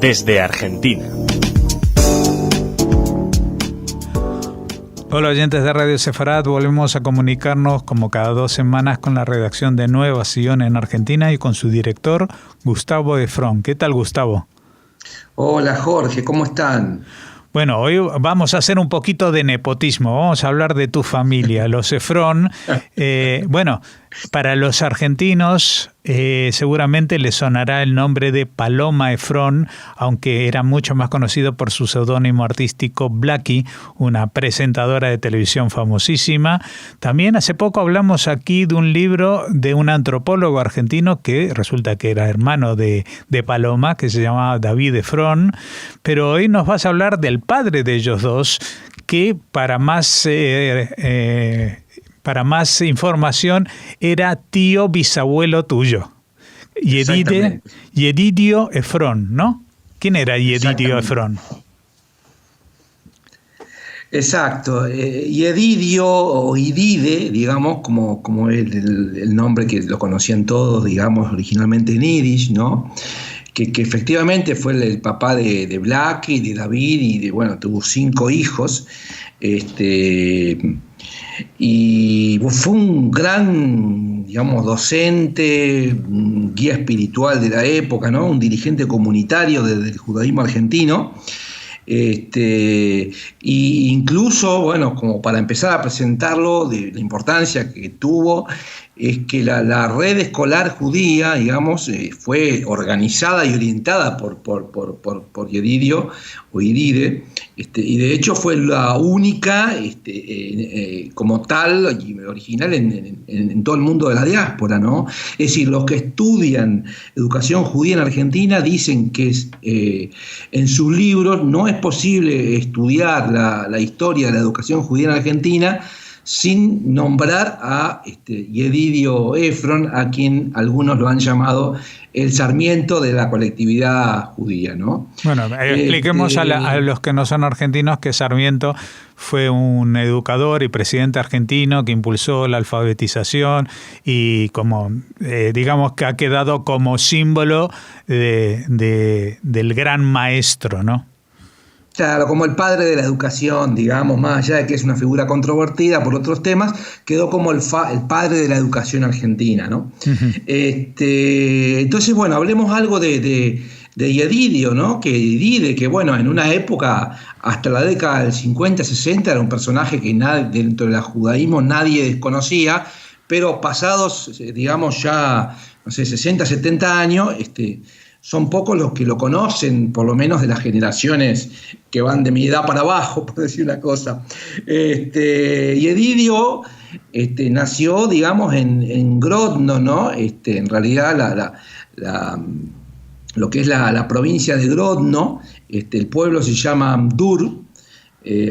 desde Argentina. Hola oyentes de Radio Sefarat, volvemos a comunicarnos como cada 2 semanas con la redacción de Nueva Sion en Argentina y con su director, Gustavo Efron. ¿Qué tal, Gustavo? Hola Jorge, ¿cómo están? Bueno, hoy vamos a hacer un poquito de nepotismo, vamos a hablar de tu familia, los Efron. Bueno, para los argentinos seguramente les sonará el nombre de Paloma Efron, aunque era mucho más conocido por su seudónimo artístico Blackie, una presentadora de televisión famosísima. También hace poco hablamos aquí de un libro de un antropólogo argentino que resulta que era hermano de Paloma, que se llamaba David Efron, pero hoy nos vas a hablar del padre de ellos dos, que para más información era tío bisabuelo tuyo, Yedidio Efron, ¿no? ¿Quién era Yedidio Efron? Exacto, Yedidio o Idide, digamos, como es el nombre que lo conocían todos, digamos, originalmente en Yiddish, ¿no? Que efectivamente fue el papá de Blackie, de David, y tuvo 5 hijos, y fue un gran, digamos, docente, guía espiritual de la época, ¿no? Un dirigente comunitario del judaísmo argentino. Y incluso, como para empezar a presentarlo, de la importancia que tuvo, es que la red escolar judía, digamos, fue organizada y orientada por Yedidio o Idide, y de hecho fue la única como tal, original en todo el mundo de la diáspora, ¿no? Es decir, los que estudian educación judía en Argentina dicen que en sus libros no es posible estudiar la historia de la educación judía en Argentina sin nombrar a Yedidio Efron, a quien algunos lo han llamado el Sarmiento de la colectividad judía, ¿no? Bueno, expliquemos a los que no son argentinos que Sarmiento fue un educador y presidente argentino que impulsó la alfabetización y digamos que ha quedado como símbolo del gran maestro, ¿no? Claro, como el padre de la educación, digamos, más allá de que es una figura controvertida por otros temas, quedó como el padre de la educación argentina, ¿no? Uh-huh. Entonces, hablemos algo de Yedidio, ¿no? Que en una época, hasta la década del 50, 60, era un personaje que dentro del judaísmo nadie desconocía, pero pasados, digamos, ya, 60, 70 años, son pocos los que lo conocen, por lo menos de las generaciones que van de mi edad para abajo, por decir una cosa. Yedidio nació, digamos, en Grodno, ¿no? En realidad lo que es la provincia de Grodno, el pueblo se llama Amdur.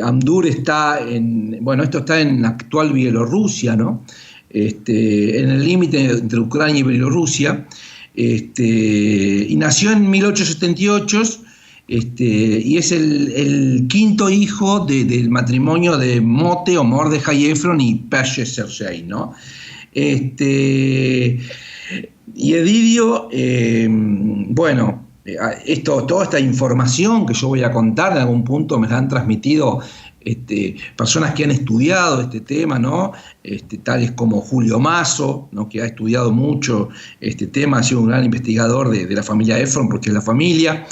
Amdur está esto está en la actual Bielorrusia, ¿no? En el límite entre Ucrania y Bielorrusia. Y nació en 1878, y es el quinto hijo del matrimonio de Mote o Mordejai Efron y Peshe Sergei, ¿no? Yedidio, toda esta información que yo voy a contar en algún punto me la han transmitido personas que han estudiado este tema, ¿no? Tales como Julio Mazo, ¿no? Que ha estudiado mucho este tema, ha sido un gran investigador de la familia Efron, porque es la familia.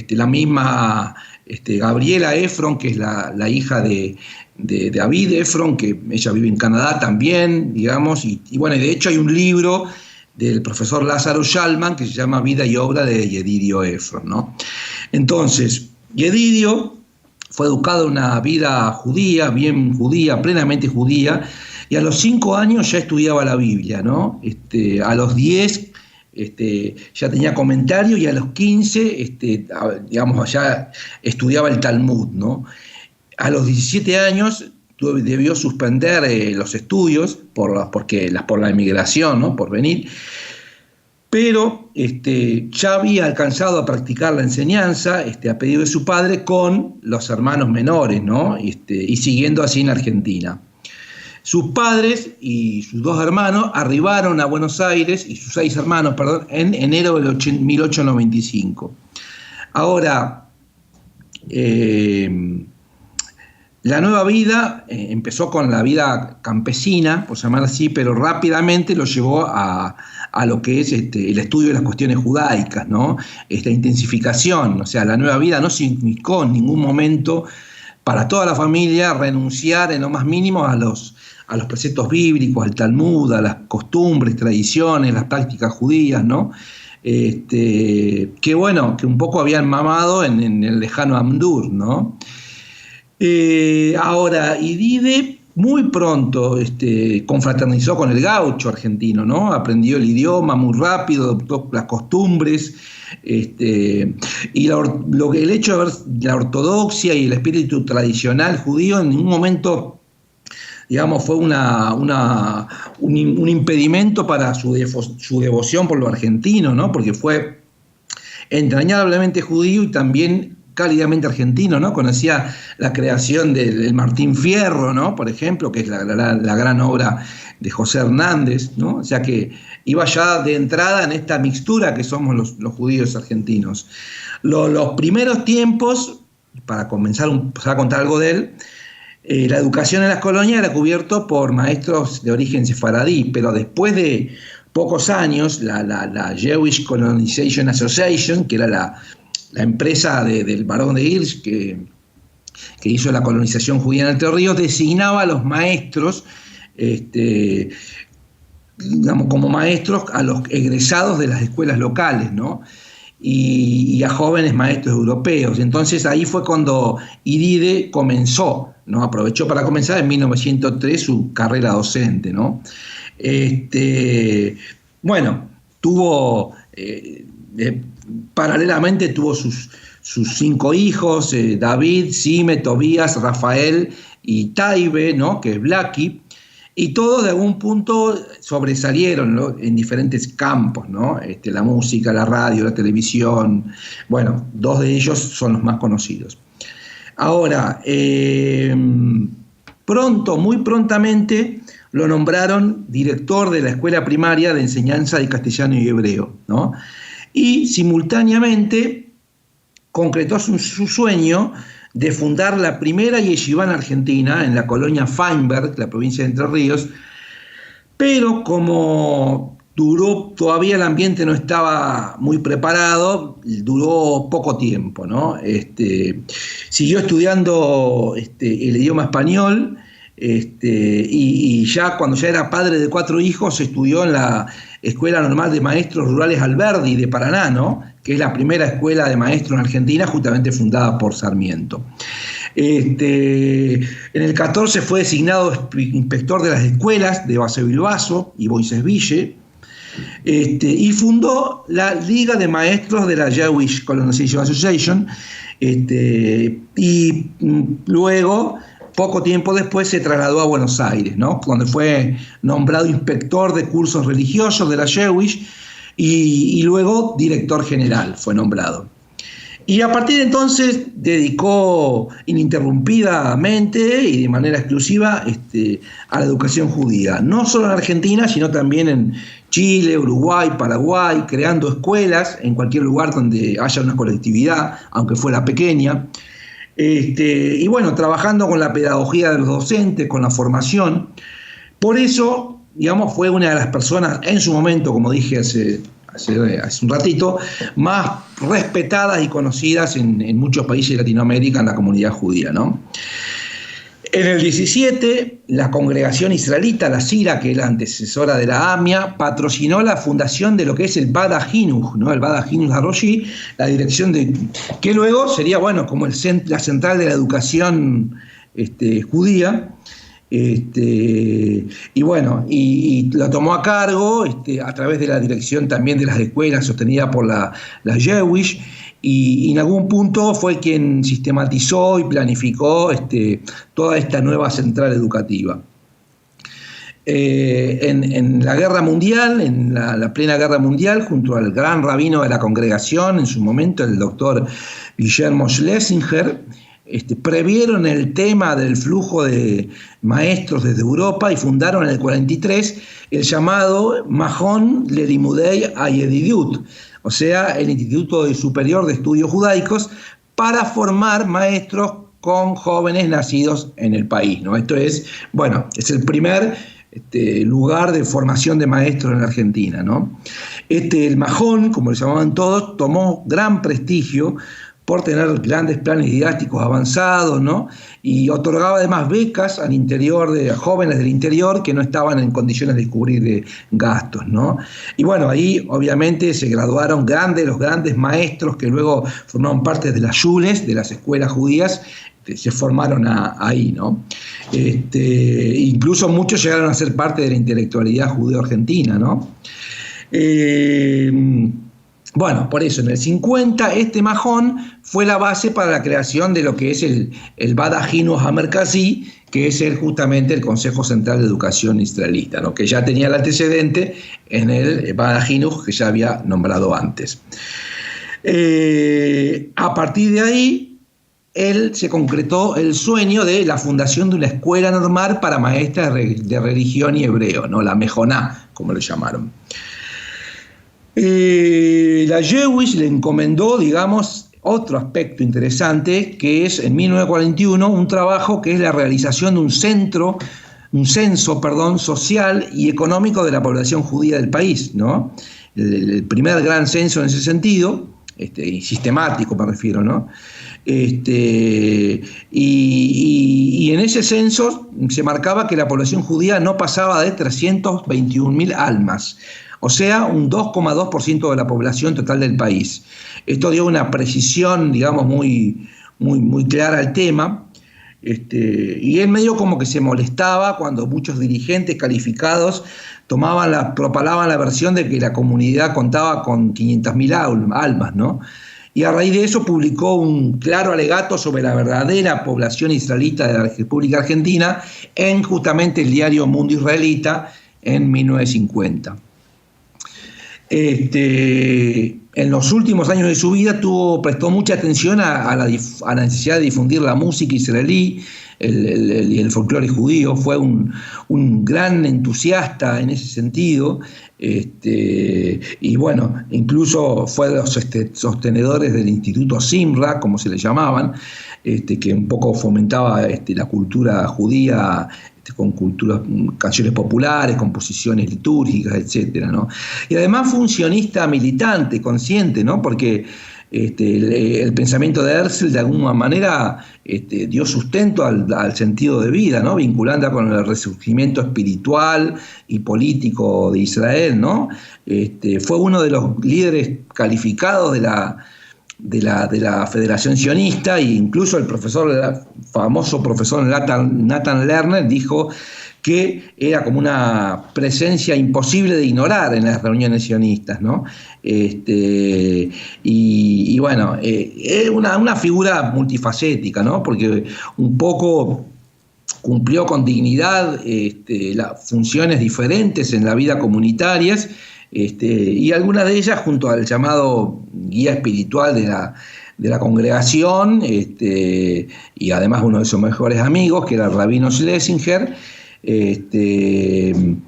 La misma Gabriela Efron, que es la hija de David Efron, que ella vive en Canadá también, digamos, y de hecho hay un libro del profesor Lázaro Shallman que se llama Vida y obra de Yedidio Efron, ¿no? Entonces, Yedidio fue educado en una vida judía, bien judía, plenamente judía, y a los 5 años ya estudiaba la Biblia, ¿no? A los 10 ya tenía comentario, y a los 15 ya estudiaba el Talmud, ¿no? A los 17 años debió suspender los estudios por la emigración, ¿no? Por venir. Pero ya había alcanzado a practicar la enseñanza a pedido de su padre con los hermanos menores, ¿no? Y siguiendo así en Argentina. Sus padres y sus 2 hermanos arribaron a Buenos Aires, y sus 6 hermanos, perdón, en enero del 1895. Ahora, la nueva vida empezó con la vida campesina, por llamar así, pero rápidamente lo llevó a lo que es el estudio de las cuestiones judaicas, ¿no? Esta intensificación, o sea, la nueva vida no significó en ningún momento para toda la familia renunciar en lo más mínimo a los preceptos bíblicos, al Talmud, a las costumbres, tradiciones, las prácticas judías, ¿no? Que bueno, que un poco habían mamado en el lejano Amdur, ¿no? Ahora, Idide muy pronto confraternizó con el gaucho argentino, ¿no? Aprendió el idioma muy rápido, adoptó las costumbres, y el hecho de ver la ortodoxia y el espíritu tradicional judío en ningún momento, digamos, fue un impedimento para su devoción por lo argentino, ¿no? Porque fue entrañablemente judío y también cálidamente argentino, ¿no? Conocía la creación del Martín Fierro, ¿no? Por ejemplo, que es la gran obra de José Hernández, ¿no? O sea que iba ya de entrada en esta mixtura que somos los judíos argentinos. Los primeros tiempos, para comenzar a contar algo de él, la educación en las colonias era cubierto por maestros de origen sefaradí, pero después de pocos años, la Jewish Colonization Association, que era la empresa del barón de Hirsch que hizo la colonización judía en Entre Ríos, designaba a los maestros, digamos, como maestros a los egresados de las escuelas locales, ¿no? Y a jóvenes maestros europeos. Entonces ahí fue cuando Idide comenzó, ¿no? Aprovechó para comenzar en 1903 su carrera docente, ¿no? Bueno, tuvo... paralelamente tuvo sus 5 hijos, David, Sime, Tobías, Rafael y Taibe, ¿no? Que es Blackie, y todos de algún punto sobresalieron, ¿no? En diferentes campos, ¿no? La música, la radio, la televisión. Bueno, 2 de ellos son los más conocidos. Ahora, muy prontamente lo nombraron director de la escuela primaria de enseñanza de castellano y hebreo, ¿no? Y simultáneamente concretó su sueño de fundar la primera yeshivá en Argentina, en la colonia Feinberg, la provincia de Entre Ríos, pero como todavía el ambiente no estaba muy preparado, duró poco tiempo, ¿no? Siguió estudiando el idioma español, y ya cuando ya era padre de 4 hijos, estudió en la Escuela Normal de Maestros Rurales Alberdi de Paraná, ¿no? Que es la primera escuela de maestros en Argentina, justamente fundada por Sarmiento. En el 14 fue designado inspector de las escuelas de Basel-Bilbaso y Boisesville, y fundó la Liga de Maestros de la Jewish Colonization Association, y luego, poco tiempo después, se trasladó a Buenos Aires, ¿no? Donde fue nombrado inspector de cursos religiosos de la Jewish y luego director general fue nombrado. Y a partir de entonces dedicó ininterrumpidamente y de manera exclusiva a la educación judía, no solo en Argentina, sino también en Chile, Uruguay, Paraguay, creando escuelas en cualquier lugar donde haya una colectividad, aunque fuera pequeña. Y bueno, trabajando con la pedagogía de los docentes, con la formación. Por eso, digamos, fue una de las personas en su momento, como dije hace un ratito, más respetadas y conocidas en muchos países de Latinoamérica en la comunidad judía, ¿no? En el 17, la congregación israelita, la SIRA, que es la antecesora de la AMIA, patrocinó la fundación de lo que es el Bada Hinuch, ¿no? El Bada Hinuch Haroshi, la dirección que luego sería, bueno, como la central de la educación judía. Y bueno, y lo tomó a cargo a través de la dirección también de las escuelas sostenida por la Jewish, y en algún punto fue quien sistematizó y planificó toda esta nueva central educativa. En la Guerra Mundial, en la plena Guerra Mundial, junto al gran rabino de la congregación, en su momento el doctor Guillermo Schlesinger, previeron el tema del flujo de maestros desde Europa y fundaron en el 43 el llamado Mahon Lelimudei Hayedidut, o sea, el Instituto Superior de Estudios Judaicos, para formar maestros con jóvenes nacidos en el país, ¿no? Esto es, bueno, es el primer lugar de formación de maestros en la Argentina, ¿no? El Mahón, como le llamaban todos, tomó gran prestigio por tener grandes planes didácticos avanzados, ¿no? Y otorgaba además becas al interior a jóvenes del interior que no estaban en condiciones de cubrir gastos, ¿no? Y bueno, ahí obviamente se graduaron los grandes maestros que luego formaron parte de las shules, de las escuelas judías, se formaron ahí, ¿no? Incluso muchos llegaron a ser parte de la intelectualidad judeo-argentina, ¿no? Bueno, por eso en el 50 Mahón fue la base para la creación de lo que es el Bad Hajinus HaMerkazi, que es justamente el Consejo Central de Educación Israelita, ¿no? Que ya tenía el antecedente en el Bad Hajinus que ya había nombrado antes. A partir de ahí, se concretó el sueño de la fundación de una escuela normal para maestras de religión y hebreo, ¿no? La Mejoná, como lo llamaron. La Jewish le encomendó, digamos, otro aspecto interesante, que es en 1941 un trabajo que es la realización de un censo social y económico de la población judía del país, ¿no? El primer gran censo en ese sentido, y sistemático me refiero, ¿no? Y en ese censo se marcaba que la población judía no pasaba de 321.000 almas, o sea, un 2,2% de la población total del país. Esto dio una precisión, digamos, muy, muy, muy clara al tema. Y él medio como que se molestaba cuando muchos dirigentes calificados propalaban la versión de que la comunidad contaba con 500.000 almas, ¿no? Y a raíz de eso publicó un claro alegato sobre la verdadera población israelita de la República Argentina en justamente el diario Mundo Israelita en 1950. En los últimos años de su vida prestó mucha atención a la necesidad de difundir la música israelí y el folclore judío. Fue un gran entusiasta en ese sentido, y bueno, incluso fue de los sostenedores del Instituto Simra, como se le llamaban, que un poco fomentaba la cultura judía, con canciones populares, composiciones litúrgicas, etcétera, ¿no? Y además fue un sionista militante, consciente, ¿no? Porque el pensamiento de Herzl de alguna manera dio sustento al sentido de vida, ¿no? Vinculando con el resurgimiento espiritual y político de Israel, ¿no? Fue uno de los líderes calificados de la Federación Sionista, e incluso el famoso profesor Nathan Lerner dijo que era como una presencia imposible de ignorar en las reuniones sionistas, ¿no? Y bueno, es una figura multifacética, ¿no? Porque un poco cumplió con dignidad las funciones diferentes en la vida comunitarias, y algunas de ellas junto al llamado guía espiritual de la congregación, y además uno de sus mejores amigos, que era el rabino Schlesinger. En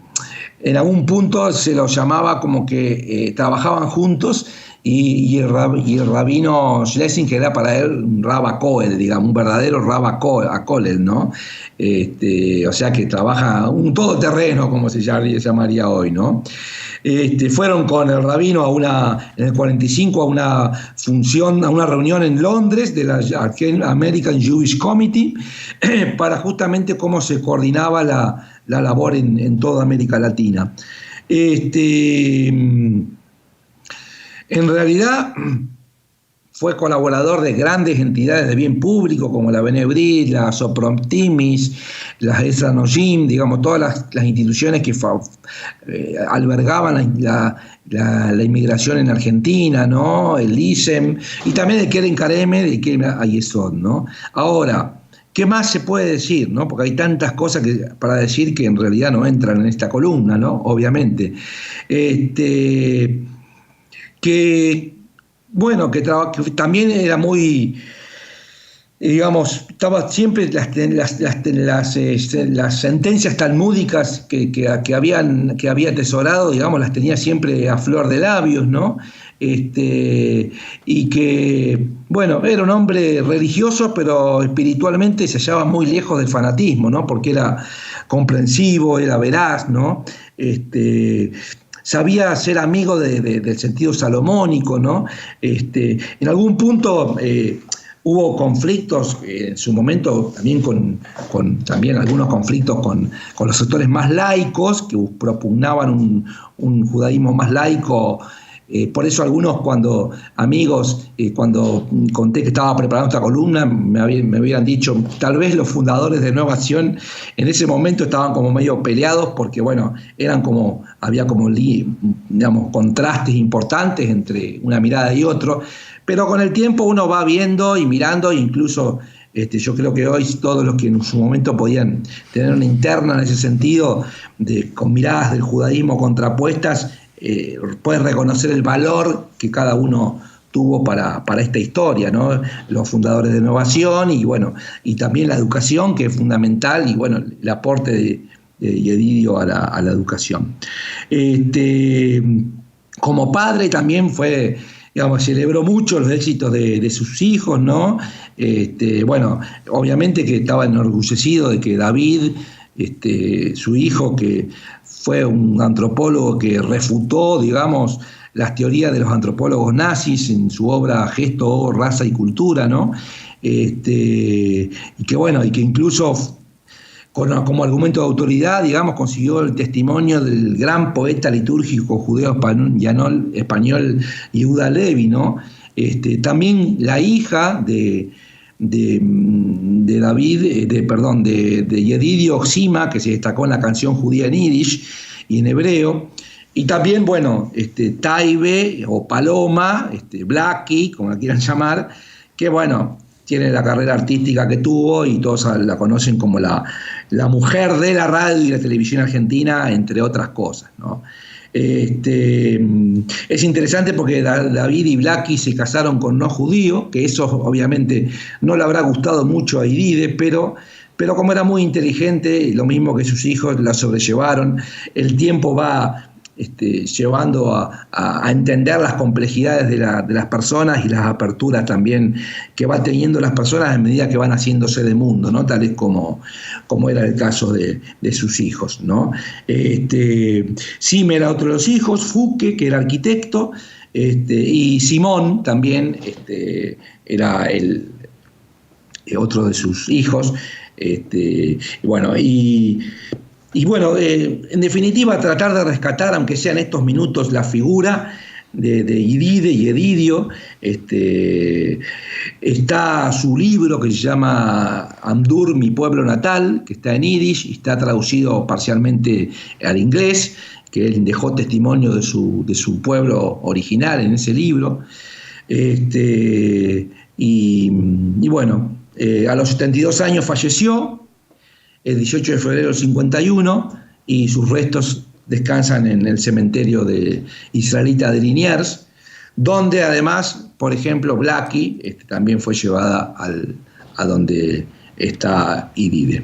algún punto se lo llamaba como que trabajaban juntos, y el rabino Schlesinger era para él un Rabba Koel, digamos, un verdadero Rabba Koel, ¿no? O sea que trabaja un todoterreno, como se llamaría hoy, ¿no? Fueron con el rabino en el 45 a una reunión en Londres de la American Jewish Committee, para justamente cómo se coordinaba la labor en toda América Latina. En realidad fue colaborador de grandes entidades de bien público como la Bene Brit, la Soprontimis, las Ezra Nojim, digamos, todas las instituciones que albergaban la inmigración en Argentina, ¿no? El ISEM, y también el Keren Kareme, el Keren Ayesod, ¿no? Ahora, ¿qué más se puede decir, no? Porque hay tantas cosas para decir que en realidad no entran en esta columna, ¿no? Obviamente. Que también era muy digamos, estaba siempre las sentencias talmúdicas que había atesorado, digamos, las tenía siempre a flor de labios, ¿no? Y que, bueno, era un hombre religioso, pero espiritualmente se hallaba muy lejos del fanatismo, ¿no? Porque era comprensivo, era veraz, ¿no? Sabía ser amigo del sentido salomónico, ¿no? En algún punto hubo conflictos en su momento también también algunos conflictos con los sectores más laicos que propugnaban un judaísmo más laico. Por eso algunos amigos, cuando conté que estaba preparando esta columna, me habían dicho, tal vez los fundadores de Nueva Acción en ese momento estaban como medio peleados porque, bueno, había como, digamos, contrastes importantes entre una mirada y otro, pero con el tiempo uno va viendo y mirando, incluso yo creo que hoy todos los que en su momento podían tener una interna en ese sentido, con miradas del judaísmo contrapuestas, pueden reconocer el valor que cada uno tuvo para esta historia, ¿no? Los fundadores de Innovación y también la educación, que es fundamental, y bueno, el aporte de Yedidio a la educación. Como padre también fue, digamos, celebró mucho los éxitos de sus hijos, ¿no? Obviamente que estaba enorgullecido de que David, su hijo, que fue un antropólogo que refutó, digamos, las teorías de los antropólogos nazis en su obra Gesto, Raza y Cultura, ¿no? Y que incluso como argumento de autoridad, digamos, consiguió el testimonio del gran poeta litúrgico judeo español Yehuda Levi, ¿no? También la hija de Yedidio Oxima, que se destacó en la canción judía en yiddish y en hebreo, y también, Taibe o Paloma, Blackie, como la quieran llamar, que tiene la carrera artística que tuvo y todos la conocen como la mujer de la radio y la televisión argentina, entre otras cosas, ¿no? Es interesante porque David y Blackie se casaron con no judíos, que eso obviamente no le habrá gustado mucho a Idide, pero como era muy inteligente, lo mismo que sus hijos, la sobrellevaron. El tiempo va llevando a entender las complejidades de las personas y las aperturas también que van teniendo las personas a medida que van haciéndose de mundo, ¿no? Tal vez como era el caso de sus hijos, ¿no? Sim era otro de los hijos, Fuque, que era arquitecto, y Simón también era otro de sus hijos, en definitiva, tratar de rescatar, aunque sea en estos minutos, la figura de Idide y Yedidio. Está su libro que se llama Amdur, mi pueblo natal, que está en yiddish y está traducido parcialmente al inglés, que él dejó testimonio de su pueblo original en ese libro. A los 72 años falleció, el 18 de febrero del 51, y sus restos descansan en el cementerio israelita de Liniers, donde además, por ejemplo, Blackie también fue llevada a donde está Idide.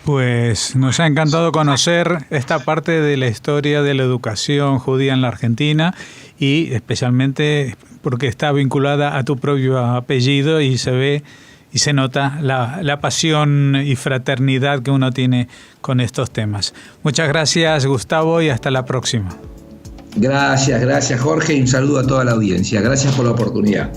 Pues nos ha encantado conocer esta parte de la historia de la educación judía en la Argentina, y especialmente porque está vinculada a tu propio apellido y se ve y se nota la pasión y fraternidad que uno tiene con estos temas. Muchas gracias, Gustavo, y hasta la próxima. Gracias Jorge, y un saludo a toda la audiencia. Gracias por la oportunidad.